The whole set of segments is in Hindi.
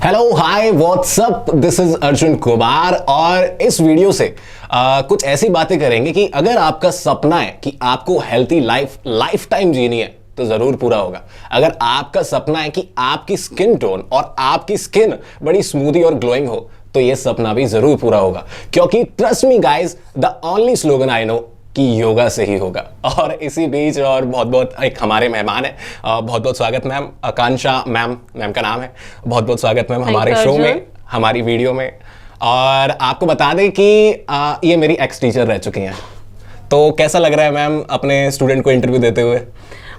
Hello hi what's up, this is Arjun Kumar और इस वीडियो से कुछ ऐसी बातें करेंगे कि अगर आपका सपना है कि आपको हेल्थी लाइफ टाइम जीनी है तो जरूर पूरा होगा। अगर आपका सपना है कि आपकी स्किन टोन और आपकी स्किन बड़ी स्मूदी और ग्लोइंग हो तो ये सपना भी जरूर पूरा होगा, क्योंकि trust me guys, the only slogan I know कि योगा से ही होगा। और इसी बीच और बहुत बहुत एक हमारे मेहमान है, बहुत बहुत स्वागत मैम, आकांक्षा मैम का नाम है। बहुत बहुत स्वागत मैम हमारे शो में, हमारी वीडियो में। और आपको बता दें कि ये मेरी एक्स टीचर रह चुकी हैं। तो कैसा लग रहा है मैम अपने स्टूडेंट को इंटरव्यू देते हुए?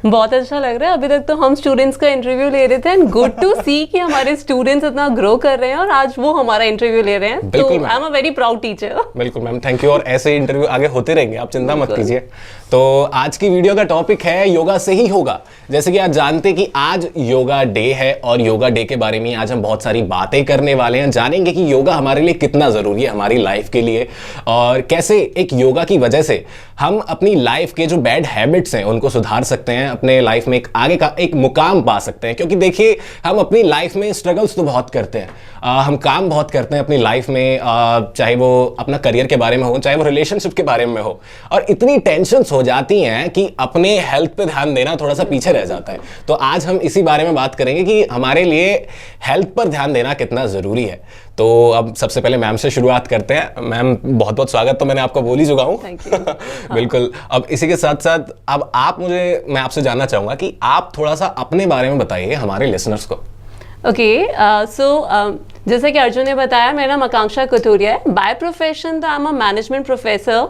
बहुत अच्छा लग रहा है। अभी तक तो हम स्टूडेंट्स का इंटरव्यू ले रहे थे एंड गुड टू सी कि हमारे स्टूडेंट्स इतना ग्रो कर रहे हैं और आज वो हमारा इंटरव्यू ले रहे हैं। तो I am a very proud teacher. बिल्कुल मैम, थैंक यू। और ऐसे इंटरव्यू आगे होते रहेंगे, आप चिंता मत कीजिए। तो आज की वीडियो का टॉपिक है योगा से ही होगा। जैसे कि आप जानते हैं कि आज योगा डे है और योगा डे के बारे में आज हम बहुत सारी बातें करने वाले हैं। जानेंगे कि योगा हमारे लिए कितना जरूरी है हमारी लाइफ के लिए, और कैसे एक योगा की वजह से हम अपनी लाइफ के जो बैड हैबिट्स हैं उनको सुधार सकते हैं, अपने लाइफ में एक आगे का एक मुकाम पा सकते हैं। क्योंकि देखिए, हम अपनी लाइफ में स्ट्रगल्स तो बहुत करते हैं, हम काम बहुत करते हैं अपनी लाइफ में, चाहे वो अपना करियर के बारे में हो, चाहे वो रिलेशनशिप के बारे में हो, और इतनी टेंशन्स हो जाती हैं कि अपने हेल्थ पे ध्यान देना थोड़ा सा पीछे रह जाता है। तो आज हम इसी बारे में बात करेंगे कि हमारे लिए हेल्थ पर ध्यान देना कितना जरूरी है। तो अब सबसे पहले मैम से शुरुआत करते हैं। मैम बहुत बहुत स्वागत, तो मैंने आपको बोल ही चुका हूँ। बिल्कुल। अब इसी के साथ साथ अब मैं आपसे जानना चाहूंगा कि आप थोड़ा सा अपने बारे में बताइए हमारे लिसनर्स को। जैसे कि अर्जुन ने बताया, मेरा नाम आकांक्षा कथूरिया है। बाय प्रोफेशन तो I am a management professor.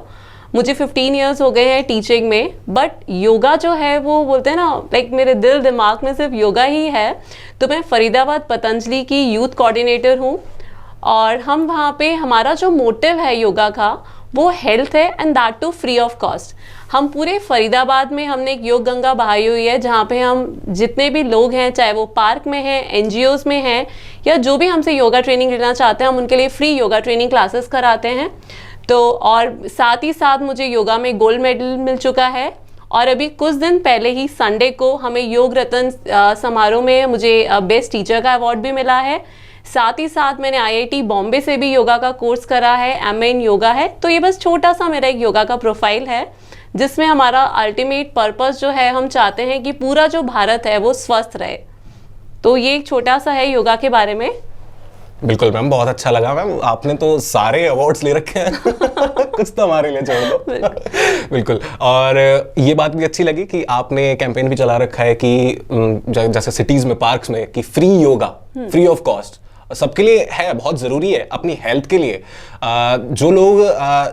मुझे 15 इयर्स हो गए हैं टीचिंग में, बट योगा जो है वो बोलते हैं ना, लाइक मेरे दिल दिमाग में सिर्फ योगा ही है। तो मैं फरीदाबाद पतंजलि की यूथ कोऑर्डिनेटर हूँ और हम वहाँ पे, हमारा जो मोटिव है योगा का वो हेल्थ है and that too free of cost. हम पूरे फरीदाबाद में हमने एक योग गंगा बहाई हुई है, जहाँ पे हम जितने भी लोग हैं, चाहे वो पार्क में हैं, एनजीओज में हैं, या जो भी हमसे योगा ट्रेनिंग लेना चाहते हैं, हम उनके लिए फ्री योगा ट्रेनिंग क्लासेस कराते हैं। तो और साथ ही साथ मुझे योगा में गोल्ड मेडल मिल चुका है, और अभी कुछ दिन पहले ही संडे को हमें योग रत्न समारोह में मुझे बेस्ट टीचर का अवार्ड भी मिला है। साथ ही साथ मैंने आईआईटी बॉम्बे से भी योगा का कोर्स करा है, एमए इन योगा है। तो ये बस छोटा सा मेरा एक योगा का प्रोफाइल है, जिसमें हमारा अल्टीमेट पर्पस जो है, हम चाहते हैं कि पूरा जो भारत है वो स्वस्थ रहे। तो ये एक छोटा सा है योगा के बारे में। बिल्कुल मैम, बहुत अच्छा लगा मैम, आपने तो सारे अवार्ड्स ले रखे हैं। कुछ तो हमारे लिए छोड़ दो। बिल्कुल। और ये बात भी अच्छी लगी कि आपने कैंपेन भी चला रखा है कि जैसे सिटीज में, पार्क्स में, कि free yoga free of cost सबके लिए है, बहुत ज़रूरी है अपनी हेल्थ के लिए। जो लोग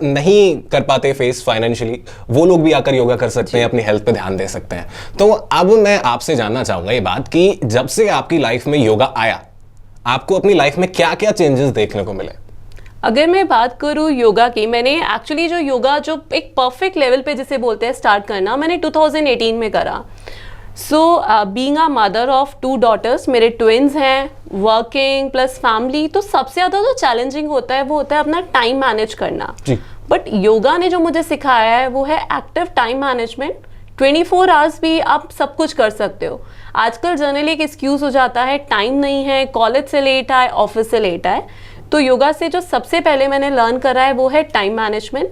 नहीं कर पाते फेस फाइनेंशियली, वो लोग भी आकर योगा कर सकते हैं, अपनी हेल्थ पे ध्यान दे सकते हैं। तो अब मैं आपसे जानना चाहूँगा ये बात कि जब से आपकी लाइफ में योगा आया, आपको अपनी लाइफ में क्या क्या चेंजेस देखने को मिले? अगर मैं बात करूँ योगा की, मैंने एक्चुअली जो योगा जो एक परफेक्ट लेवल पे जिसे बोलते हैं स्टार्ट करना, मैंने 2018 में करा। Being a mother of 2 daughters, मेरे ट्विन्स हैं, वर्किंग प्लस फैमिली, तो सबसे ज़्यादा जो चैलेंजिंग होता है वो होता है अपना टाइम मैनेज करना। बट योगा ने जो मुझे सिखाया है वो है एक्टिव टाइम मैनेजमेंट। 24 आवर्स भी आप सब कुछ कर सकते हो। आजकल जनरली एक एक्सक्यूज हो जाता है, टाइम नहीं है, कॉलेज से लेट आए, ऑफिस से लेट आए। तो योगा से जो सबसे पहले मैंने लर्न करा है वो है टाइम मैनेजमेंट।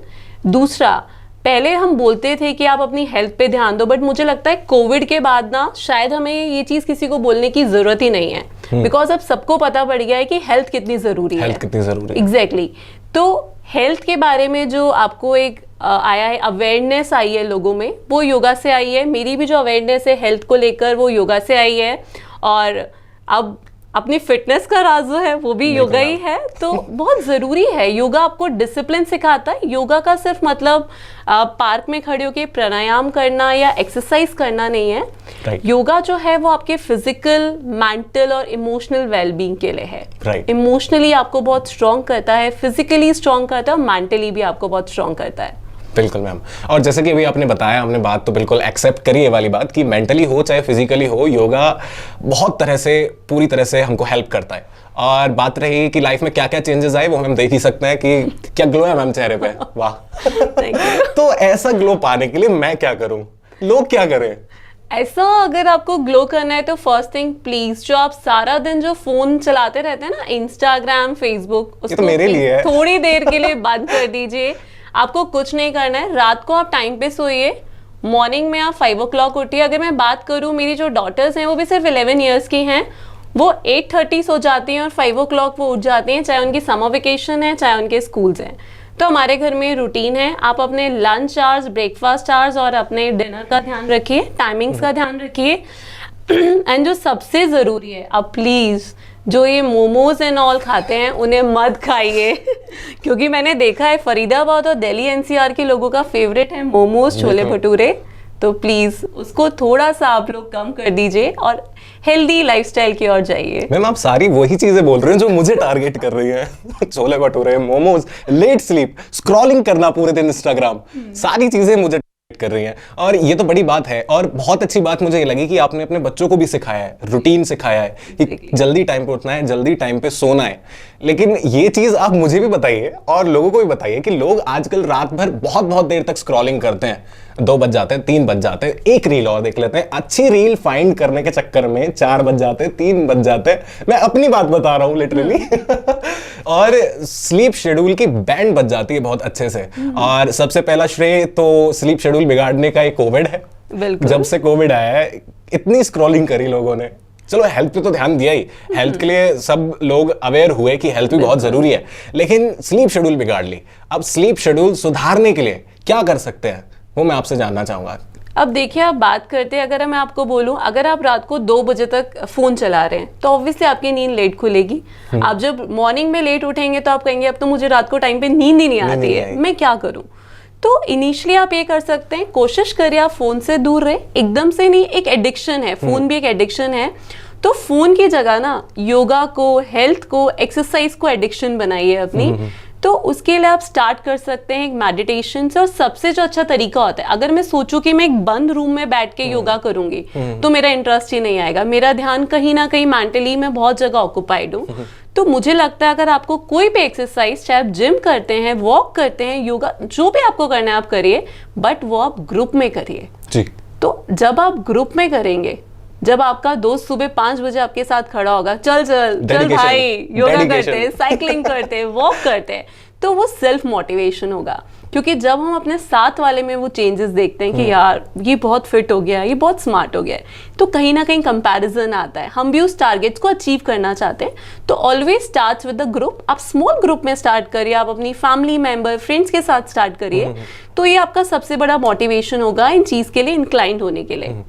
दूसरा, पहले हम बोलते थे कि आप अपनी हेल्थ पे ध्यान दो, बट मुझे लगता है कोविड के बाद ना शायद हमें ये चीज़ किसी को बोलने की ज़रूरत ही नहीं है, बिकॉज अब सबको पता पड़ गया है कि हेल्थ कितनी ज़रूरी है। हेल्थ कितनी ज़रूरी है, एग्जैक्टली। तो हेल्थ के बारे में जो आपको एक आया है, अवेयरनेस आई है लोगों में, वो योगा से आई है। मेरी भी जो अवेयरनेस है हेल्थ को लेकर वो योगा से आई है। और अब अपनी फिटनेस का राज जो है वो भी योगा ही है। तो बहुत ज़रूरी है, योगा आपको डिसिप्लिन सिखाता है। योगा का सिर्फ मतलब पार्क में खड़े होकर प्राणायाम करना या एक्सरसाइज करना नहीं है। योगा जो है वो आपके फिजिकल, मेंटल और इमोशनल वेलबींग के लिए है। इमोशनली आपको बहुत स्ट्रॉन्ग करता है, फिजिकली स्ट्रॉन्ग करता है, और मेंटली भी आपको बहुत स्ट्रॉन्ग करता है। बिल्कुल मैम। और जैसे कि अभी आपने बताया, हमने बात तो बिल्कुल एक्सेप्ट करी है वाली बात कि मेंटली हो चाहे फिजिकली हो, योगा बहुत तरह से, पूरी तरह से हमको हेल्प करता है। और बात रही कि लाइफ में क्या क्या चेंजेस आए, वो हम देख ही सकते हैं कि क्या ग्लो है मैम चेहरे पे। वाह। तो ऐसा ग्लो पाने के लिए मैं क्या करूं, लोग क्या करें? ऐसा अगर आपको ग्लो करना है तो फर्स्ट थिंग प्लीज, जो आप सारा दिन जो फोन चलाते रहते हैं ना, इंस्टाग्राम, फेसबुक, ये तो मेरे लिए है। थोड़ी देर के लिए बंद कर दीजिए। आपको कुछ नहीं करना है, रात को आप टाइम पे सोइए, मॉर्निंग में आप 5 o'clock उठिए। अगर मैं बात करूँ, मेरी जो डॉटर्स हैं वो भी सिर्फ 11 years की हैं, वो 8:30 सो जाती हैं और 5 o'clock वो उठ जाती हैं, चाहे उनकी समर वेकेशन है चाहे उनके स्कूल्स हैं। तो हमारे घर में रूटीन है, आप अपने लंच आवर्स, ब्रेकफास्ट आवर्स और अपने डिनर का ध्यान रखिए, टाइमिंग्स का ध्यान रखिए। एंड जो सबसे ज़रूरी है, आप प्लीज़ जो ये मोमोज एंड ऑल खाते हैं उन्हें मत खाइए क्योंकि मैंने देखा है फरीदाबाद और दिल्ली एनसीआर के लोगों का फेवरेट है मोमोज, छोले भटूरे। तो प्लीज उसको थोड़ा सा आप लोग कम कर दीजिए और हेल्दी लाइफस्टाइल की ओर जाइए। मैम आप सारी वही चीजें बोल रहे हैं जो मुझे टारगेट कर रही हैं chole bhature, momos, late sleep, scrolling करना पूरे दिन इंस्टाग्राम, सारी चीजें मुझे कर रही हैं। और ये तो बड़ी बात है, और बहुत अच्छी बात मुझे ये लगी कि आपने अपने बच्चों को भी सिखाया है, रूटीन सिखाया है कि जल्दी टाइम पे उठना है, जल्दी टाइम पे सोना है। लेकिन ये चीज आप मुझे भी बताइए और लोगों को भी बताइए कि लोग आजकल रात भर बहुत बहुत देर तक स्क्रॉलिंग करते हैं, 2 बज जाते हैं, 3 बज जाते हैं, एक रील और देख लेते हैं, अच्छी रील फाइंड करने के चक्कर में 4 बज जाते हैं, 3 बज जाते हैं। मैं अपनी बात बता रहा हूँ लिटरली और स्लीप शेड्यूल की बैंड बज जाती है बहुत अच्छे से। और सबसे पहला श्रेय तो स्लीप शेड्यूल बिगाड़ने का एक कोविड है। जब से कोविड आया है इतनी स्क्रॉलिंग करी लोगों ने। चलो हेल्थ पे तो ध्यान दिया ही, हेल्थ के लिए सब लोग अवेयर हुए कि हेल्थ भी बहुत जरूरी है, लेकिन स्लीप शेड्यूल बिगाड़ ली। अब स्लीप शेड्यूल सुधारने के लिए क्या कर सकते हैं वो मैं आपसे जानना चाहूंगा। अब देखिए, आप बात करते हैं, अगर मैं आपको बोलूं, अगर आप रात को 2 बजे तक फोन चला रहे हैं तो ऑब्वियसली आपकी नींद लेट खुलेगी। आप जब मॉर्निंग में लेट उठेंगे तो आप कहेंगे अब तो मुझे रात को टाइम पे नींद ही नहीं आती है, मैं क्या करूं। तो इनिशियली आप ये कर सकते हैं, कोशिश करिए आप फोन से दूर रहे, एकदम से नहीं। एक एडिक्शन है, फोन भी एक एडिक्शन है। तो फोन की जगह ना योगा को, हेल्थ को, एक्सरसाइज को एडिक्शन बनाइए अपनी। तो उसके लिए आप स्टार्ट कर सकते हैं एक मेडिटेशन से। और सबसे जो अच्छा तरीका होता है, अगर मैं सोचूं कि मैं एक बंद रूम में बैठ के योगा करूंगी तो मेरा इंटरेस्ट ही नहीं आएगा, मेरा ध्यान कहीं ना कहीं मेंटली मैं बहुत जगह ऑक्यूपाइड हूँ। तो मुझे लगता है अगर आपको कोई भी एक्सरसाइज, चाहे आप जिम करते हैं, वॉक करते हैं, योगा, जो भी आपको करना है आप करिए, बट वो आप ग्रुप में करिए जी। तो जब आप ग्रुप में करेंगे, जब आपका दोस्त सुबह 5 बजे आपके साथ खड़ा होगा, चल भाई योगा करते हैं, साइकिलिंग करते हैं, वॉक करते हैं, तो वो सेल्फ मोटिवेशन होगा। क्योंकि जब हम अपने साथ वाले में वो चेंजेस देखते हैं कि यार ये बहुत फिट हो गया, ये बहुत स्मार्ट हो गया है, तो कहीं ना कहीं कंपैरिजन आता है। हम भी उस टारगेट्स को अचीव करना चाहते हैं। तो always starts with the group. आप स्मॉल ग्रुप में स्टार्ट करिए, आप अपनी फैमिली मेंबर, फ्रेंड्स के साथ स्टार्ट करिए। तो ये आपका सबसे बड़ा मोटिवेशन होगा इन चीज के लिए, इंक्लाइंड होने के लिए।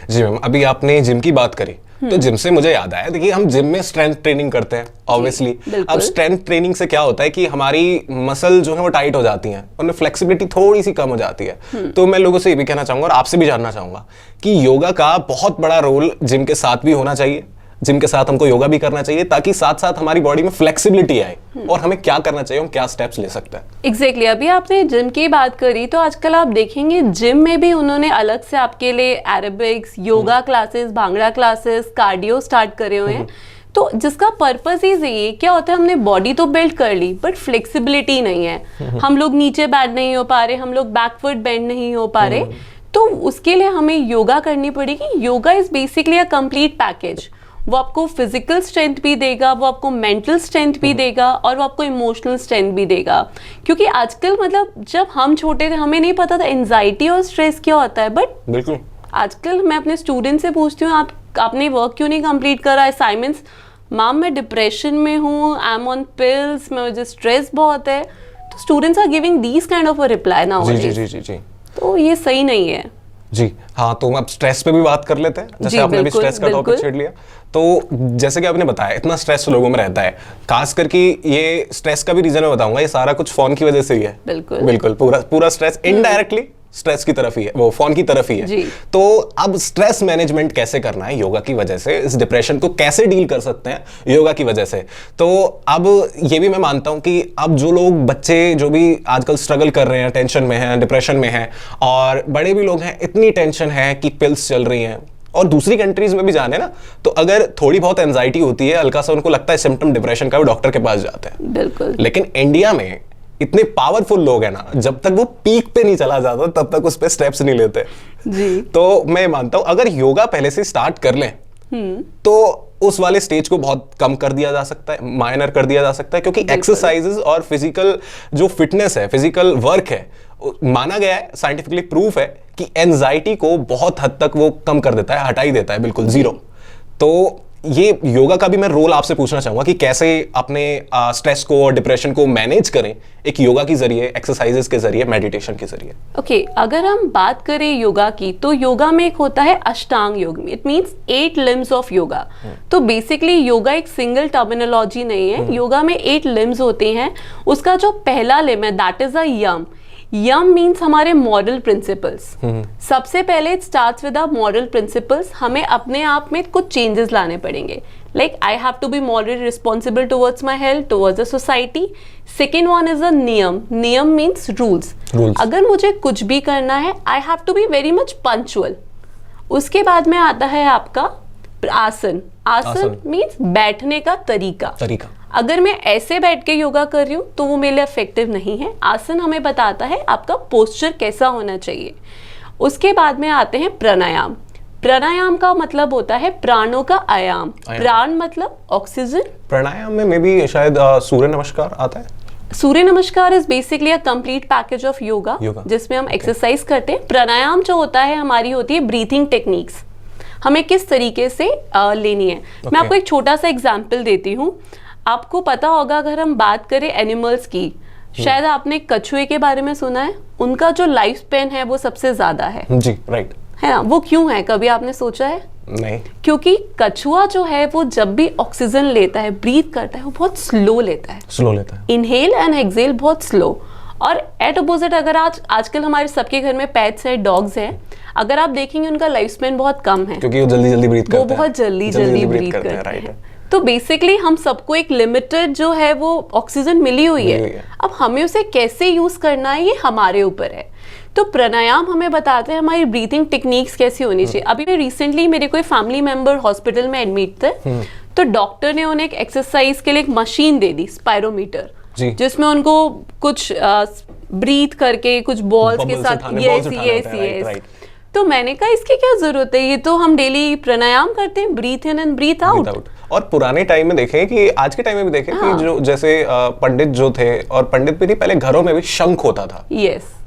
जी मैम, अभी आपने जिम की बात करी तो जिम से मुझे याद आया, देखिए हम जिम में स्ट्रेंथ ट्रेनिंग करते हैं ऑब्वियसली। अब स्ट्रेंथ ट्रेनिंग से क्या होता है कि हमारी मसल जो है वो टाइट हो जाती हैं, उनमें फ्लेक्सिबिलिटी थोड़ी सी कम हो जाती है। तो मैं लोगों से ये भी कहना चाहूंगा और आपसे भी जानना चाहूंगा कि योगा का बहुत बड़ा रोल जिम के साथ भी होना चाहिए। जिम के साथ हमको योगा भी करना चाहिए ताकि साथ साथ हमारी बॉडी में फ्लेक्सिबिलिटी आए। और हमें क्या करना चाहिए, हम क्या स्टेप्स ले सकते हैं? एग्जैक्टली अभी आपने जिम की बात करी, तो आजकल आप देखेंगे जिम में भी उन्होंने अलग से आपके लिए aerobics, yoga classes, bhangra classes, cardio start करे हुए हैं। तो जिसका पर्पस ही ये क्या होता है, हमने बॉडी तो बिल्ड कर ली बट फ्लेक्सिबिलिटी नहीं है। हम लोग नीचे बैठ नहीं हो पा रहे, हम लोग बैकवर्ड बेंड नहीं हो पा रहे। तो उसके लिए हमें योगा करनी पड़ेगी। Yoga is basically a complete package. वो आपको फिजिकल स्ट्रेंथ भी देगा, वो आपको मेंटल स्ट्रेंथ भी देगा और वो आपको इमोशनल स्ट्रेंथ भी देगा। क्योंकि आजकल मतलब जब हम छोटे थे हमें नहीं पता था एंजाइटी और स्ट्रेस क्या होता है, बट बिल्कुल आजकल मैं अपने स्टूडेंट से पूछती हूँ आपने वर्क क्यों नहीं कंप्लीट करा, असाइनमेंट्स, मैम मैं डिप्रेशन में हूँ, आई एम ऑन पिल्स, मुझे स्ट्रेस बहुत है। तो students are giving these kind of a reply nowadays. तो ये सही नहीं है जी। हाँ, तो अब स्ट्रेस पे भी बात कर लेते हैं, जैसे आपने भी स्ट्रेस का टॉपिक छेड़ लिया। तो जैसे कि आपने बताया इतना स्ट्रेस लोगों में रहता है, खास करके ये स्ट्रेस का भी रीजन मैं बताऊंगा, ये सारा कुछ फोन की वजह से ही है। बिल्कुल पूरा स्ट्रेस इनडायरेक्टली स्ट्रेस की तरफ ही है, वो फोन की तरफ ही है। तो अब स्ट्रेस मैनेजमेंट कैसे करना है योगा की वजह से, इस डिप्रेशन को कैसे डील कर सकते हैं योगा की वजह से। तो अब ये भी मैं मानता हूं कि अब जो लोग, बच्चे जो भी आजकल स्ट्रगल कर रहे हैं, टेंशन में हैं, डिप्रेशन में हैं, और बड़े भी लोग हैं, इतनी टेंशन है कि पिल्स चल रही हैं। और दूसरी कंट्रीज में भी जाने ना, तो अगर थोड़ी बहुत एंजाइटी होती है, हल्का सा उनको लगता है सिम्टम डिप्रेशन का, वो डॉक्टर के पास जाते हैं। बिल्कुल। लेकिन इंडिया में इतने पावरफुल लोग हैं ना, जब तक वो पीक पे नहीं चला जाता तब तक उस पे स्टेप्स नहीं लेते जी। तो मैं मानता हूं अगर योगा पहले से स्टार्ट कर लें तो उस वाले स्टेज को बहुत कम कर दिया जा सकता है, माइनर कर दिया जा सकता है, क्योंकि एक्सरसाइजेस और फिजिकल जो फिटनेस है, फिजिकल वर्क है, माना गया है, साइंटिफिकली प्रूफ है कि एंजाइटी को बहुत हद तक वो कम कर देता है, हटा ही देता है बिल्कुल जीरो। तो ये योगा का भी मैं रोल आपसे पूछना चाहूंगा कि कैसे अपने स्ट्रेस को और डिप्रेशन को मैनेज करें एक योगा के जरिए, एक्सरसाइजेस के जरिए, मेडिटेशन के जरिए। ओके, अगर हम बात करें योगा की तो योगा में एक होता है अष्टांग योग, it means 8 limbs of yoga. तो बेसिकली योगा एक सिंगल टर्मिनोलॉजी नहीं है, योगा में 8 लिम्स होते हैं। उसका जो पहला लिम है that is a yama. Yama means हमारे मॉरल प्रिंसिपल्स। सबसे पहले it starts with our moral principles. हमें अपने आप में कुछ चेंजेस लाने पड़ेंगे, like I have to be morally responsible towards my health, towards the society. Second one is a niyama. Niyama means rules. अगर मुझे कुछ भी करना है I have to be very much punctual. उसके बाद में आता है आपका आसन। आसन मीन्स बैठने का तरीका। अगर मैं ऐसे बैठ के योगा कर रही हूँ तो वो मेरे लिए इफेक्टिव नहीं है। आसन हमें बताता है आपका पोस्चर कैसा होना चाहिए। उसके बाद में आते हैं प्राणायाम। प्राणायाम का मतलब होता है प्राणों का आयाम। प्राण मतलब ऑक्सीजन। प्राणायाम में मे बी शायद सूर्य नमस्कार आता है। सूर्य नमस्कार is basically a complete package of yoga जिसमें हम एक्सरसाइज करते हैं। प्राणायाम जो होता है हमारी होती है ब्रीथिंग टेक्निक्स, हमें किस तरीके से लेनी है। मैं आपको एक छोटा सा एग्जाम्पल देती हूँ। आपको पता होगा अगर हम बात करें एनिमल्स की, शायद आपने कछुए के बारे में सुना है, उनका जो लाइफ स्पेन है वो सबसे ज्यादा है। जी, राइट है ना। वो क्यों है, कभी आपने सोचा है? नहीं। क्योंकि कछुआ जो है वो जब भी ऑक्सीजन लेता है, ब्रीथ करता है, वो बहुत स्लो लेता है। इनहेल एंड एक्सहेल बहुत स्लो। और एट अपोजिट अगर आजकल हमारे सबके घर में पेट्स है, डॉग्स हैं, अगर आप देखेंगे उनका लाइफ स्पेन बहुत कम है, क्योंकि वो जल्दी जल्दी ब्रीथ करते हैं। वो बहुत जल्दी ब्रीथ करते हैं, राइट। तो बेसिकली हम सबको एक लिमिटेड जो है वो ऑक्सीजन मिली हुई है। अब हमें उसे कैसे यूज करना है ये हमारे ऊपर है। तो प्राणायाम हमें बताते हैं हमारी ब्रीथिंग टेक्निक्स कैसी होनी चाहिए। अभी मैं रिसेंटली मेरे कोई फैमिली मेंबर हॉस्पिटल में एडमिट थे, तो डॉक्टर ने उन्हें एक एक्सरसाइज के लिए एक मशीन दे दी, स्पायरोमीटर, जिसमें उनको कुछ ब्रीथ करके कुछ बॉल्स के साथ यस। तो मैंने कहा इसकी क्या जरूरत है, ये तो हम डेली प्राणायाम करते हैं, breathe in and breathe out. और पुराने टाइम में देखें कि आज के टाइम में भी देखें कि जो जैसे पंडित जो थे, और पंडित भी नहीं, पहले घरों में भी शंख होता था।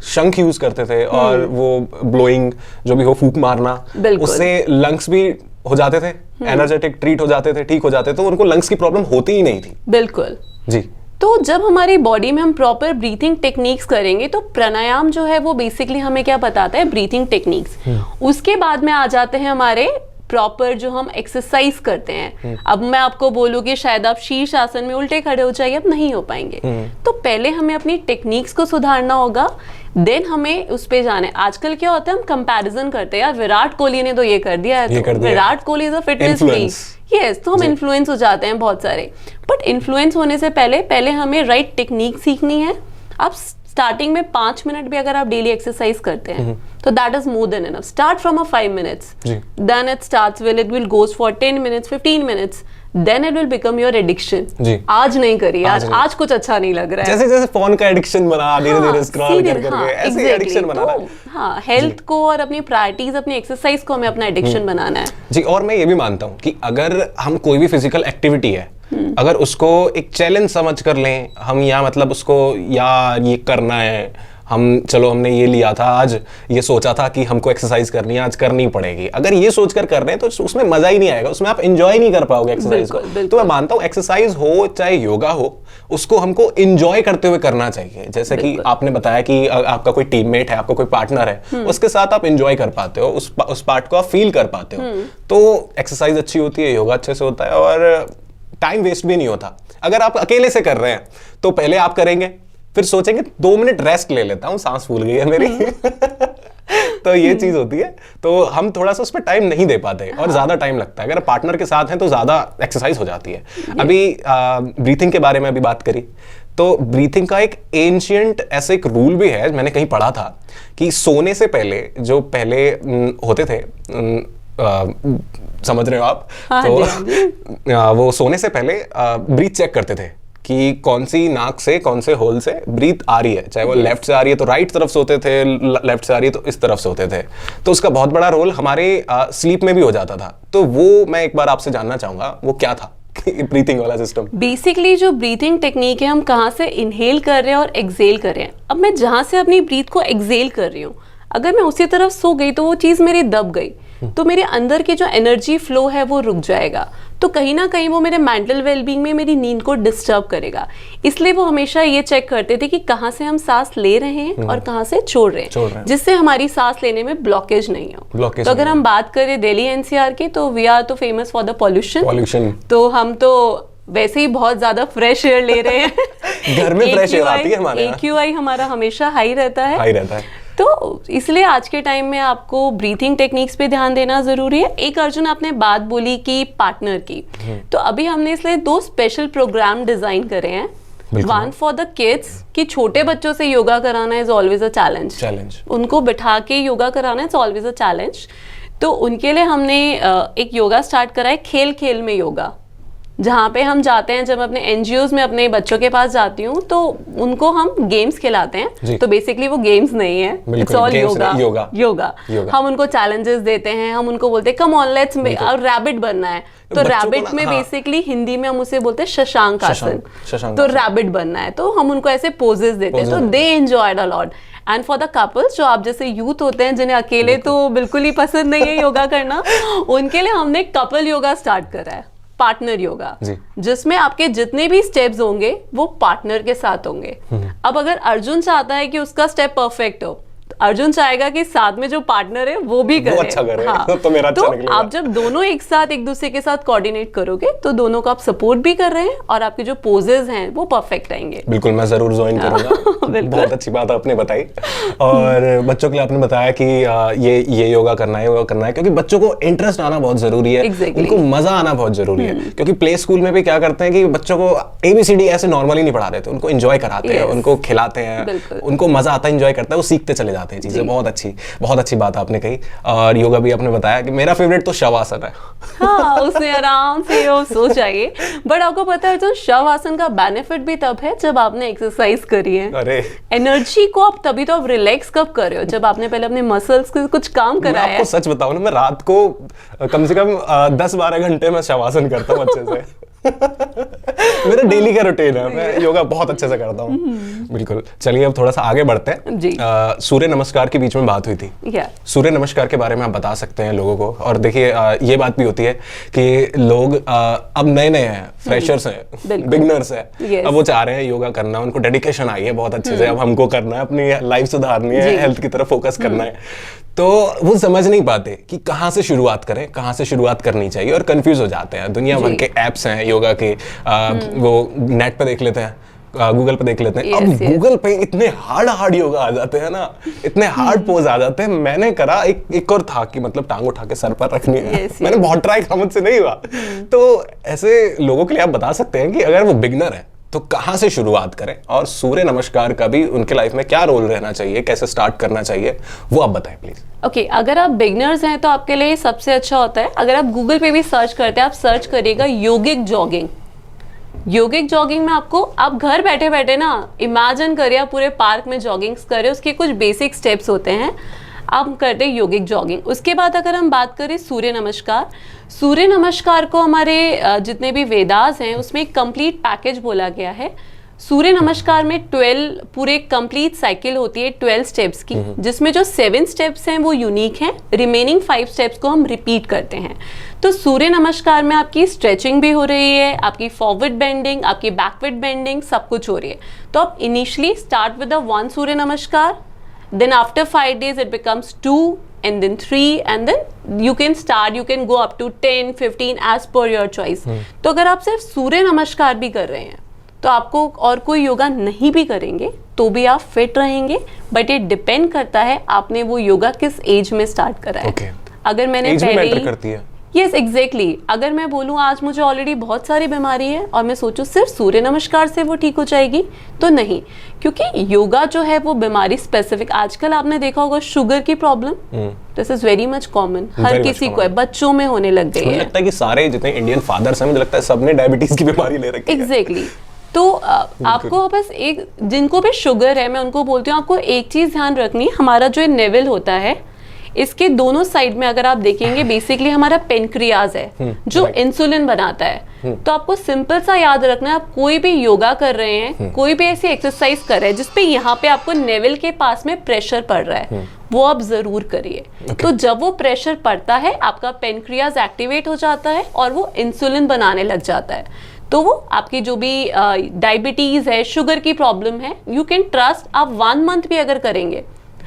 शंख यूज करते थे और वो ब्लोइंग जो भी हो, फूंक मारना, उससे लंग्स भी हो जाते थे, एनर्जेटिक ट्रीट हो जाते थे, ठीक हो जाते थे, तो उनको लंग्स की प्रॉब्लम होती ही नहीं थी। बिल्कुल जी। तो जब हमारी बॉडी में हम प्रॉपर ब्रीथिंग टेक्निक्स करेंगे तो प्राणायाम जो है वो बेसिकली हमें क्या बताता है, ब्रीथिंग टेक्निक्स। उसके बाद में आ जाते हैं हमारे प्रॉपर जो हम एक्सरसाइज करते हैं। अब मैं आपको बोलूँ कि शायद आप शीर्ष आसन में उल्टे खड़े हो जाइए, अब नहीं हो पाएंगे। तो पहले हमें अपनी टेक्निक्स को सुधारना होगा, देन हमें उस पे जाना है। आजकल क्या होता है, हम कंपैरिजन करते हैं, यार विराट कोहली ने तो ये कर दिया है, तो Virat Kohli is a fitness freak. Yes, तो हम इन्फ्लुएंस हो जाते हैं बहुत सारे। बट इन्फ्लुएंस होने से पहले हमें राइट टेक्निक सीखनी है। आप स्टार्टिंग में 5 मिनट भी अगर आप डेली एक्सरसाइज करते हैं तो that is more than enough. Start from 5 minutes, then it will goes for 10 minutes, 15 minutes, then it will become your addiction। आज नहीं करिए, आज कुछ अच्छा नहीं लग रहा है। जैसे फोन का एडिक्शन बना, धीरे-धीरे स्क्रॉल करके ऐसे एडिक्शन बनाना है। हाँ, हेल्थ को और अपनी प्रायोरिटीज, अपनी एक्सरसाइज को हमें अपना एडिक्शन बनाना है। जी। और मैं ये भी मानता हूँ कि अगर हम कोई भी फिजिकल एक्टिविटी है, अगर उसको एक चैलेंज समझ कर लें हम, या मतलब उसको यार ये करना है, चलो हमने ये लिया था आज, ये सोचा था कि हमको एक्सरसाइज करनी है, आज करनी पड़ेगी, अगर ये सोचकर कर रहे हैं तो उसमें मजा ही नहीं आएगा, उसमें आप एंजॉय नहीं कर पाओगे एक्सरसाइज को। तो मैं मानता हूँ एक्सरसाइज हो चाहे योगा हो, उसको हमको एंजॉय करते हुए करना चाहिए। जैसे कि आपने बताया कि आपका कोई टीममेट है, आपका कोई पार्टनर है, उसके साथ आप एंजॉय कर पाते हो, उस पार्ट को आप फील कर पाते हो, तो एक्सरसाइज अच्छी होती है, योगा अच्छे से होता है और टाइम वेस्ट भी नहीं होता। अगर आप अकेले से कर रहे हैं तो पहले आप करेंगे, फिर सोचेंगे 2 मिनट रेस्ट ले लेता हूं, सांस फूल गई है मेरी तो ये चीज होती है, तो हम थोड़ा सा उस पर टाइम नहीं दे पाते और ज्यादा टाइम लगता है। अगर पार्टनर के साथ हैं तो ज्यादा एक्सरसाइज हो जाती है। अभी ब्रीथिंग के बारे में अभी बात करी, तो ब्रीथिंग का एक एंशियंट ऐसे एक रूल भी है, मैंने कहीं पढ़ा था कि सोने से पहले जो पहले होते थे, समझ रहे हो आप, तो वो सोने से पहले ब्रीथ चेक करते थे कि कौन सी नाक से कौन से होल से ब्रीथ आ रही है, चाहे वो लेफ्ट से आ रही है तो राइट तरफ सोते थे, लेफ्ट से आ रही है तो इस तरफ सोते थे। तो उसका बहुत बड़ा रोल हमारे स्लीप में भी हो जाता था। तो वो मैं एक बार आपसे जानना चाहूंगा वो क्या था ब्रीथिंग वाला सिस्टम। बेसिकली जो ब्रीथिंग टेक्निक है, हम कहाँ से इनहेल कर रहे हैं और एक्सेल कर रहे हैं। अब मैं जहाँ से अपनी ब्रीथ को एक्सेल कर रही हूँ, अगर मैं उसी तरफ सो गई तो वो चीज़ मेरी दब गई, तो मेरे अंदर की जो एनर्जी फ्लो है वो रुक जाएगा। तो कहीं ना कहीं वो मेरे मेंटल वेलबींग में मेरी नींद को डिस्टर्ब करेगा। इसलिए वो हमेशा ये चेक करते थे कि कहाँ से हम सांस ले रहे हैं और कहाँ से छोड़ रहे हैं, जिससे हमारी सांस लेने में ब्लॉकेज नहीं हो। तो अगर हम बात करें दिल्ली एनसीआर की, तो वी आर तो फेमस फॉर द पॉल्यूशन। तो हम तो वैसे ही बहुत ज्यादा फ्रेश एयर ले रहे हैं घर में फ्रेश एयर आती है हमारे यहाँ। AQI हमारा हमेशा हाई रहता है। तो इसलिए आज के टाइम में आपको ब्रीथिंग टेक्निक्स पे ध्यान देना जरूरी है। एक अर्जुन आपने बात बोली कि पार्टनर की, तो अभी हमने इसलिए 2 स्पेशल प्रोग्राम डिजाइन करे हैं। वन फॉर द किड्स, कि छोटे बच्चों से योगा कराना इज ऑलवेज अ चैलेंज। उनको बिठा के योगा कराना इज ऑलवेज अ चैलेंज। तो उनके लिए हमने एक योगा स्टार्ट करा है, खेल खेल में योगा, जहाँ पे हम जाते हैं, जब अपने NGOs में अपने बच्चों के पास जाती हूँ तो उनको हम गेम्स खिलाते हैं। तो बेसिकली वो गेम्स नहीं है, इट्स ऑल योगा। हम उनको चैलेंजेस देते हैं, हम उनको बोलते हैं कम ऑन लेट्स रैबिट बनना है। तो रैबिट में बेसिकली हिंदी में हम उसे बोलते हैं शशांक आसन। तो रैबिट बनना है, तो हम उनको ऐसे पोजेस देते हैं, तो they enjoyed a lot. And for the couples, जो आप जैसे यूथ होते हैं जिन्हें अकेले तो बिल्कुल ही पसंद नहीं है योगा करना, उनके लिए हमने कपल योगा स्टार्ट करा है, पार्टनर योगा, जिसमें आपके जितने भी स्टेप्स होंगे वो पार्टनर के साथ होंगे। अब अगर अर्जुन चाहता है कि उसका स्टेप परफेक्ट हो, तो अर्जुन चाहेगा कि साथ में जो पार्टनर है वो भी करे, अच्छा करे। हाँ। तो मेरा अच्छा निकलेगा। आप जब दोनों एक साथ एक दूसरे के साथ कोऑर्डिनेट करोगे तो दोनों को आप सपोर्ट भी कर रहे हैं और आपके जो पोजेस हैं वो परफेक्ट आएंगे। बिल्कुल, मैं जरूर ज्वाइन करूंगा। बहुत अच्छी बात आपने बताई। और बच्चों के लिए आपने बताया कि ये योगा करना है, क्योंकि बच्चों को इंटरेस्ट आना बहुत जरूरी है। उनको मजा आना बहुत जरूरी है, क्योंकि प्ले स्कूल में भी क्या करते हैं कि बच्चों को ABCD ऐसे नॉर्मली नहीं पढ़ा देते, उनको एंजॉय कराते हैं, उनको खिलाते हैं, उनको मजा आता है, एंजॉय करता है, वो सीखते चले जाते हैं चीजें। बहुत अच्छी बात आपने कही। और योगा भी आपने बताया कि मेरा फेवरेट तो शवासन है। हाँ, उसमें आराम से वो सो जाइए। बट आपको पता है तो शवासन का बेनिफिट भी तब है जब आपने एक्सरसाइज करी है। अरे एनर्जी को आप तभी तो आप रिलैक्स कब कर रहे हो, जब आपने पहले अपने मसल्स को कुछ काम कराया है। आपको सच बताऊं ना, मैं रात को कम से कम 10-12 घंटे में शवासन करता हूँ अच्छे से। मेरा डेली का रूटीन है, मैं योगा बहुत अच्छे से करता हूँ। बिल्कुल, चलिए अब थोड़ा सा आगे बढ़ते हैं जी। सूर्य नमस्कार के बीच में बात हुई थी। सूर्य नमस्कार के बारे में आप बता सकते हैं लोगों को? और देखिए ये बात भी होती है कि लोग अब नए हैं, फ्रेशर्स हैं, बिगनर्स हैं, अब वो चाह रहे हैं योगा करना, उनको डेडिकेशन आई है बहुत अच्छे से, अब हमको करना है, अपनी लाइफ सुधारनी है, हेल्थ की तरफ फोकस करना है, तो वो समझ नहीं पाते कि कहाँ से शुरुआत करें, कहाँ से शुरुआत करनी चाहिए, और कंफ्यूज हो जाते हैं। दुनिया भर के एप्स हैं योगा के, वो नेट पे देख लेते हैं, गूगल पे देख लेते हैं। अब गूगल पे इतने हार्ड योगा आ जाते हैं ना, इतने हार्ड पोज आ जाते हैं। मैंने करा एक और था कि मतलब टांग उठा के सर पर रखनी है, मैंने बहुत ट्राई किया, मुझसे नहीं हुआ। तो ऐसे लोगों के लिए आप बता सकते हैं कि अगर वो बिगनर है तो कहाँ से शुरुआत करें, और सूर्य नमस्कार का भी उनके लाइफ में क्या रोल रहना चाहिए, कैसे स्टार्ट करना चाहिए, वो आप बताएं प्लीज। ओके, अगर आप बिगनर्स हैं तो आपके लिए सबसे अच्छा होता है, अगर आप गूगल पे भी सर्च करते हैं, आप सर्च करिएगा योगिक जॉगिंग। योगिक जॉगिंग में आपको, आप घर बैठे बैठे ना इमेजिन करिए आप पूरे पार्क में जॉगिंग कर रहे हो, उसके कुछ बेसिक स्टेप्स होते हैं, आप करते हैं योगिक जॉगिंग। उसके बाद अगर हम बात करें सूर्य नमस्कार को हमारे जितने भी वेदास हैं उसमें एक कंप्लीट पैकेज बोला गया है। सूर्य नमस्कार में 12 पूरे कंप्लीट साइकिल होती है 12 स्टेप्स की, जिसमें जो 7 स्टेप्स हैं वो यूनिक हैं, रिमेनिंग 5 स्टेप्स को हम रिपीट करते हैं। तो सूर्य नमस्कार में आपकी स्ट्रेचिंग भी हो रही है, आपकी फॉरवर्ड बेंडिंग, आपकी बैकवर्ड बेंडिंग, सब कुछ हो रही है। तो आप इनिशियली स्टार्ट विद 1 सूर्य नमस्कार, then after 5 days it becomes 2 and then 3 and then you can go up to 10, 15 as per your choice। तो अगर आप सिर्फ सूर्य नमस्कार भी कर रहे हैं तो आपको और कोई योगा नहीं भी करेंगे तो भी आप फिट रहेंगे, बट ये डिपेंड करता है आपने वो योगा किस एज में स्टार्ट करा है। अगर मैंने पहले यस एग्जैक्टली, अगर मैं बोलूँ आज मुझे ऑलरेडी बहुत सारी बीमारी है और मैं सोचूं सिर्फ सूर्य नमस्कार से वो ठीक हो जाएगी, तो नहीं, क्योंकि योगा जो है वो बीमारी स्पेसिफिक। आजकल आपने देखा होगा शुगर की problem, this is very much common, हर किसी को है, बच्चों में होने लग गई है। मुझे लगता है कि सारे जितने इंडियन फादर्स हैं, मुझे लगता है सबने डायबिटीज की बीमारी ले रखी है। एग्जैक्टली। तो आपको बस एक, जिनको भी शुगर है मैं उनको बोलती हूँ आपको एक चीज ध्यान रखनी है, हमारा जो नेवल होता है इसके दोनों साइड में अगर आप देखेंगे बेसिकली हमारा पेनक्रियाज है जो इंसुलिन बनाता है। तो आपको सिंपल सा याद रखना है, आप कोई भी योगा कर रहे हैं, कोई भी ऐसी एक्सरसाइज कर रहे हैं जिसपे यहाँ पे आपको नेवल के पास में प्रेशर पड़ रहा है, वो आप जरूर करिए। तो जब वो प्रेशर पड़ता है आपका पेनक्रियाज एक्टिवेट हो जाता है और वो इंसुलिन बनाने लग जाता है। तो वो आपकी जो भी डायबिटीज है, शुगर की प्रॉब्लम है, यू कैन ट्रस्ट, आप 1 मंथ भी अगर करेंगे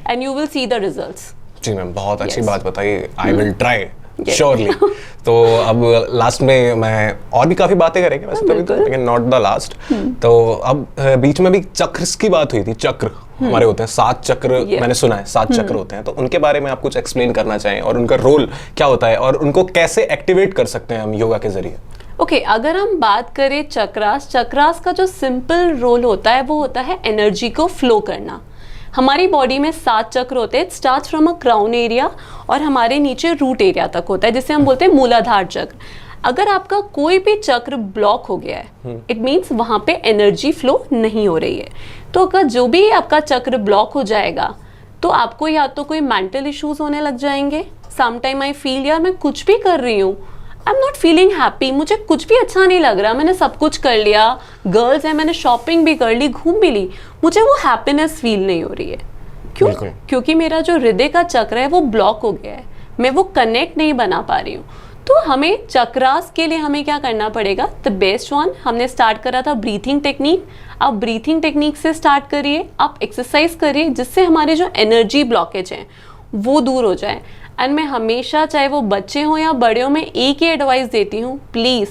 and you will see the results. जी मैम, बहुत अच्छी बात बताई, आई विल ट्राई श्योरली। तो अब लास्ट में मैं और भी काफी बातें करेंगे वैसे तो, लेकिन नॉट द लास्ट। तो अब बीच में भी चक्र की बात हुई थी, चक्र हमारे होते हैं 7 चक्र, मैंने सुना है 7 चक्र होते हैं, तो उनके बारे में आप कुछ एक्सप्लेन करना चाहें और उनका रोल क्या होता है और उनको कैसे एक्टिवेट कर सकते हैं हम योगा के जरिए। ओके, अगर हम बात करें चक्रास का जो सिंपल रोल होता है वो होता है एनर्जी को फ्लो करना। हमारी बॉडी में 7 चक्र होते हैं, it start from a crown area और हमारे नीचे रूट एरिया तक होता है, जिसे हम बोलते हैं मूलाधार चक्र। अगर आपका कोई भी चक्र ब्लॉक हो गया है, इट मीन्स वहां पे एनर्जी फ्लो नहीं हो रही है। तो अगर जो भी आपका चक्र ब्लॉक हो जाएगा तो आपको या तो कोई मेंटल इश्यूज होने लग जाएंगे, समटाइम आई फील यार मैं कुछ भी कर रही हूँ, I am not feeling happy, मुझे कुछ भी अच्छा नहीं लग रहा, मैंने सब कुछ कर लिया, गर्ल्स है मैंने शॉपिंग भी कर ली, घूम भी ली, मुझे वो हैप्पीनेस फील नहीं हो रही है। क्यों? क्योंकि मेरा जो हृदय का चक्र है वो ब्लॉक हो गया है, मैं वो कनेक्ट नहीं बना पा रही हूँ। तो हमें चक्रास के लिए हमें क्या करना पड़ेगा, द बेस्ट वन हमने स्टार्ट करा था ब्रीथिंग टेक्निक। आप ब्रीथिंग टेक्निक से स्टार्ट करिए, आप एक्सरसाइज करिए जिससे हमारे जो एनर्जी ब्लॉकेज हैं वो दूर हो जाए। एंड मैं हमेशा, चाहे वो बच्चे हों या बड़े हों, मैं एक ही एडवाइस देती हूँ, प्लीज़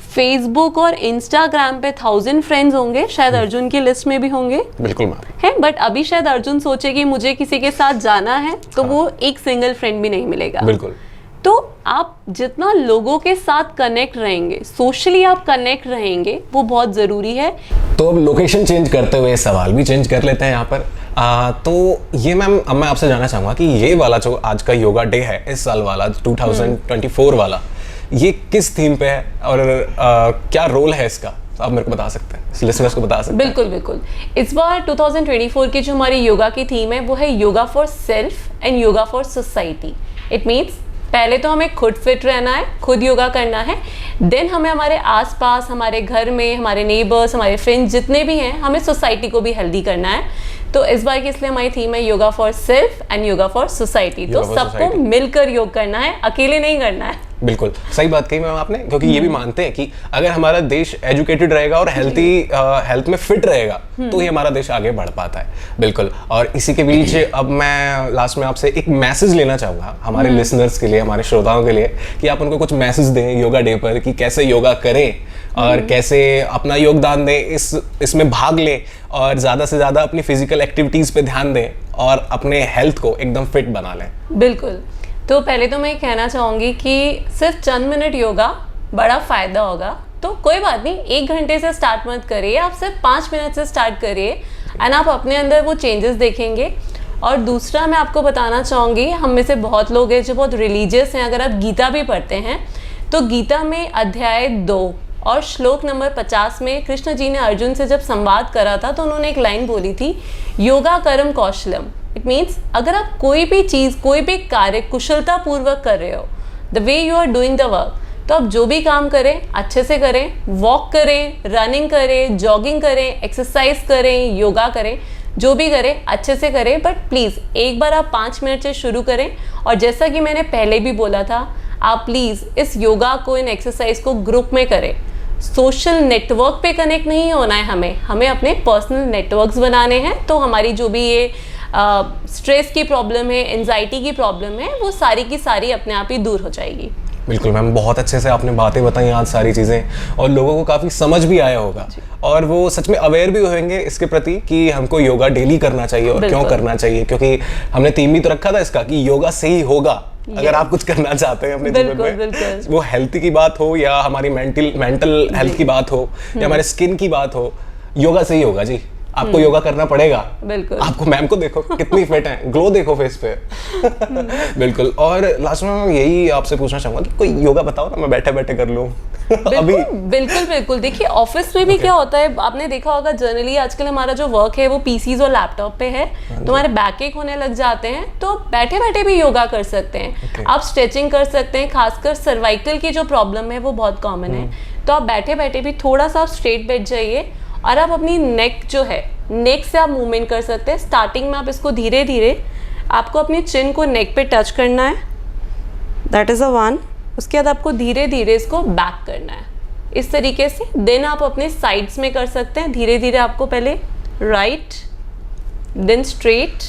फेसबुक और इंस्टाग्राम पे 1000 फ्रेंड्स होंगे, शायद अर्जुन की लिस्ट में भी होंगे, बिल्कुल है, बट अभी शायद अर्जुन सोचे कि मुझे किसी के साथ जाना है तो वो एक सिंगल फ्रेंड भी नहीं मिलेगा। बिल्कुल। तो आप जितना लोगों के साथ कनेक्ट रहेंगे, सोशली आप कनेक्ट रहेंगे, वो बहुत ज़रूरी है। तो अब लोकेशन चेंज करते हुए सवाल भी चेंज कर लेते हैं यहाँ पर। तो ये मैम, अब मैं आपसे जानना चाहूँगा कि ये वाला जो आज का योगा डे है, इस साल वाला 2024 वाला, ये किस थीम पे है और क्या रोल है इसका, आप मेरे को बता सकते हैं, लिसनर्स को बता सकते हैं? बिल्कुल बिल्कुल। इस बार 2024 की जो हमारी योगा की थीम है वो है yoga for self and yoga for society. It means पहले तो हमें खुद फिट रहना है, खुद योगा करना है, देन हमें हमारे आसपास, हमारे घर में, हमारे नेबर्स, हमारे फ्रेंड्स जितने भी हैं, हमें सोसाइटी को भी हेल्दी करना है। तो इस बार की इसलिए हमारी थीम है yoga for self and yoga for society. तो सबको मिलकर योग करना है, अकेले नहीं करना है। बिल्कुल सही बात कही मैम आपने, क्योंकि ये भी मानते हैं कि अगर हमारा देश एजुकेटेड रहेगा और हेल्थ में फिट रहेगा तो ही हमारा देश आगे बढ़ पाता है। बिल्कुल। और इसी के बीच अब मैं लास्ट में आपसे एक मैसेज लेना चाहूँगा हमारे लिसनर्स के लिए, हमारे श्रोताओं के लिए, कि आप उनको कुछ मैसेज दें योगा डे पर, कि कैसे योगा करें और कैसे अपना योगदान दें, इसमें भाग लें और ज़्यादा से ज़्यादा अपनी फिजिकल एक्टिविटीज़ पे ध्यान दें और अपने हेल्थ को एकदम फिट बना लें। बिल्कुल। तो पहले तो मैं कहना चाहूँगी कि सिर्फ चंद मिनट योगा बड़ा फ़ायदा होगा, तो कोई बात नहीं, 1 घंटे से स्टार्ट मत करिए, आप सिर्फ 5 मिनट से स्टार्ट करिए एंड आप अपने अंदर वो चेंजेस देखेंगे। और दूसरा मैं आपको बताना चाहूँगी, हम में से बहुत लोग हैं जो बहुत रिलीजियस हैं, अगर आप गीता भी पढ़ते हैं तो गीता में अध्याय 2 और श्लोक नंबर 50 में कृष्ण जी ने अर्जुन से जब संवाद करा था तो उन्होंने एक लाइन बोली थी, योगा कर्म कौशलम। इट मीन्स अगर आप कोई भी चीज़, कोई भी कार्य कुशलता पूर्वक कर रहे हो, the way you are doing the work, तो आप जो भी काम करें अच्छे से करें, वॉक करें, रनिंग करें, जॉगिंग करें, एक्सरसाइज करें, योगा करें, जो भी करें अच्छे से करें, बट प्लीज़ एक बार आप 5 मिनट से शुरू करें। और जैसा कि मैंने पहले भी बोला था, आप प्लीज़ इस योगा को, इन एक्सरसाइज को ग्रुप में करें। सोशल नेटवर्क पे कनेक्ट नहीं होना है, हमें अपने पर्सनल नेटवर्क्स बनाने हैं। तो हमारी जो भी ये स्ट्रेस की प्रॉब्लम है, एंजाइटी की प्रॉब्लम है, वो सारी की सारी अपने आप ही दूर हो जाएगी। बिल्कुल मैम, बहुत अच्छे से आपने बातें बताई आज सारी चीज़ें, और लोगों को काफ़ी समझ भी आया होगा और वो सच में अवेयर भी होंगे इसके प्रति कि हमको योगा डेली करना चाहिए और क्यों करना चाहिए, क्योंकि हमने थीम भी तो रखा था इसका कि योगा से ही होगा। अगर आप कुछ करना चाहते हैं अपने जीवन में, वो हेल्थ की बात हो या हमारी मेंटल हेल्थ की बात हो या हमारे स्किन की बात हो, योगा से ही होगा जी। आपको योगा करना पड़ेगा। बिल्कुल। आपको मैम को देखो कितनी फिट है, ग्लो देखो फेस पे। बिल्कुल। और लास्ट में मैं यही आपसे पूछना चाहूंगा कि कोई योगा बताओ ना, मैं बैठे बैठे कर लूँ। अभी बिल्कुल बिल्कुल। देखिए ऑफिस में भी क्या होता है, आपने देखा होगा जनरली आजकल हमारा जो वर्क है वो पीसीज और लैपटॉप पे है, तो हमारे बैक एक होने लग जाते हैं, तो बैठे बैठे भी योगा कर सकते हैं। आप स्ट्रेचिंग कर सकते हैं, खासकर सर्वाइकल की जो प्रॉब्लम है वो बहुत कॉमन है, तो आप बैठे बैठे भी थोड़ा सा स्ट्रेट बैठ जाइए और आप अपनी नेक जो है, नेक से आप मूवमेंट कर सकते हैं। स्टार्टिंग में आप इसको धीरे धीरे, आपको अपनी चिन को नेक पे टच करना है, दैट इज़ अ 1। उसके बाद आपको धीरे धीरे इसको बैक करना है इस तरीके से। देन आप अपने साइड्स में कर सकते हैं, धीरे धीरे आपको पहले right, then straight,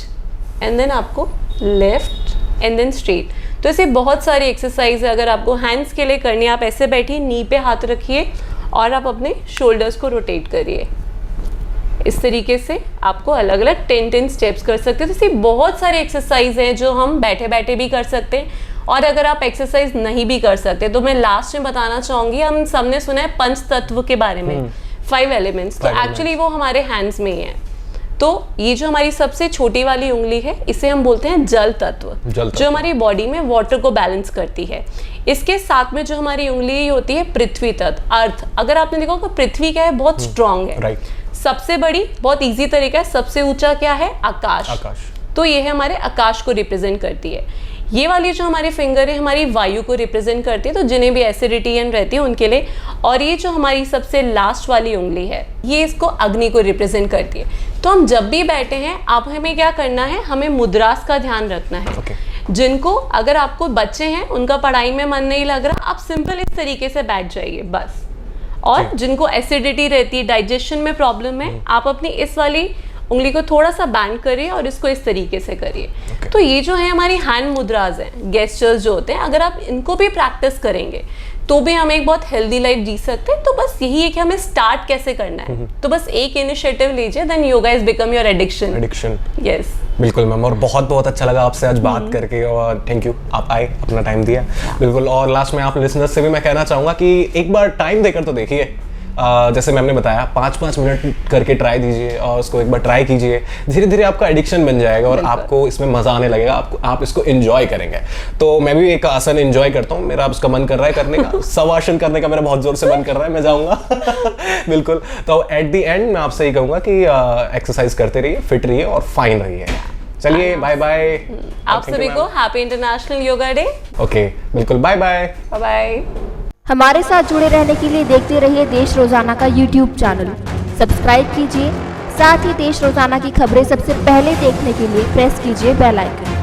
and then आपको लेफ्ट, एंड देन स्ट्रेट। तो ऐसे बहुत सारी एक्सरसाइज है। अगर आपको हैंड्स के लिए करनी है, आप ऐसे बैठिए, नी पे हाथ रखिए और आप अपने शोल्डर्स को रोटेट करिए। इस तरीके से आपको अलग अलग 10 स्टेप्स कर सकते हैं। तो ऐसी बहुत सारी एक्सरसाइज हैं जो हम बैठे बैठे भी कर सकते हैं। और अगर आप एक्सरसाइज नहीं भी कर सकते तो मैं लास्ट में बताना चाहूँगी, हम सबने सुना है पंच तत्व के बारे में, 5 एलिमेंट्स, तो एक्चुअली वो हमारे हैंड्स में ही है। तो ये जो हमारी सबसे छोटी वाली उंगली है, इसे हम बोलते हैं जल तत्व, जो हमारी बॉडी में वाटर को बैलेंस करती है। इसके साथ में जो हमारी उंगली होती है पृथ्वी तत्व, अर्थ। अगर आपने देखा होगा पृथ्वी क्या है, बहुत स्ट्रांग है, सबसे बड़ी, बहुत इजी तरीका है। सबसे ऊंचा क्या है, आकाश। तो ये है हमारे आकाश को रिप्रेजेंट करती है। ये वाली जो हमारी फिंगर है हमारी वायु को रिप्रेजेंट करती है, तो जिन्हें भी एसिडिटी एंड रहती है उनके लिए। और ये जो हमारी सबसे लास्ट वाली उंगली है, ये इसको अग्नि को रिप्रेजेंट करती है। तो हम जब भी बैठे हैं, आप हमें क्या करना है, हमें मुद्रास का ध्यान रखना है। जिनको, अगर आपको बच्चे हैं उनका पढ़ाई में मन नहीं लग रहा, आप सिंपल इस तरीके से बैठ जाइए बस। और जिनको एसिडिटी रहती है, डाइजेशन में प्रॉब्लम है, आप अपनी इस वाली उंगली को थोड़ा सा बैंड करिए और इसको इस तरीके से करिए। तो ये जो है हमारी हैंड मुद्राज हैं, गेस्चर्स जो होते हैं, अगर आप इनको भी प्रैक्टिस करेंगे तो भी हम एक बहुत हेल्दी लाइफ जी सकते हैं। तो बस यही है कि हमें स्टार्ट कैसे करना है। तो बस एक इनिशिएटिव लीजिए, then yoga is become your addiction. Yes, बिल्कुल मैम। और बहुत बहुत अच्छा लगा आपसे आज बात करके, और थैंक यू, आप आए, अपना टाइम दिया। बिल्कुल। और लास्ट में आप लिसनर्स से भी मैं कहना चाहूँगा कि एक बार टाइम देकर तो देखिए, जैसे मैम ने बताया 5-5 मिनट करके ट्राई दीजिए और उसको एक बार ट्राई कीजिए। धीरे धीरे आपका एडिक्शन बन जाएगा और आपको इसमें मजा आने लगेगा, आप इसको एंजॉय करेंगे। तो मैं भी एक आसन एंजॉय करता हूँ, मेरा उसका मन कर रहा है करने का, शवासन करने का मेरा बहुत जोर से मन कर रहा है, मैं जाऊँगा। बिल्कुल। तो एट दी एंड मैं आपसे ये कहूँगा कि एक्सरसाइज करते रहिए, फिट रहिए और फाइन रहिए। चलिए, बाय बाय। आप सभी को happy international yoga day. Okay, बिल्कुल, बाय बाय। Bye bye. हमारे साथ जुड़े रहने के लिए देखते रहिए देश रोजाना का YouTube चैनल। सब्सक्राइब कीजिए, साथ ही देश रोजाना की खबरें सबसे पहले देखने के लिए प्रेस कीजिए बेल आइकन।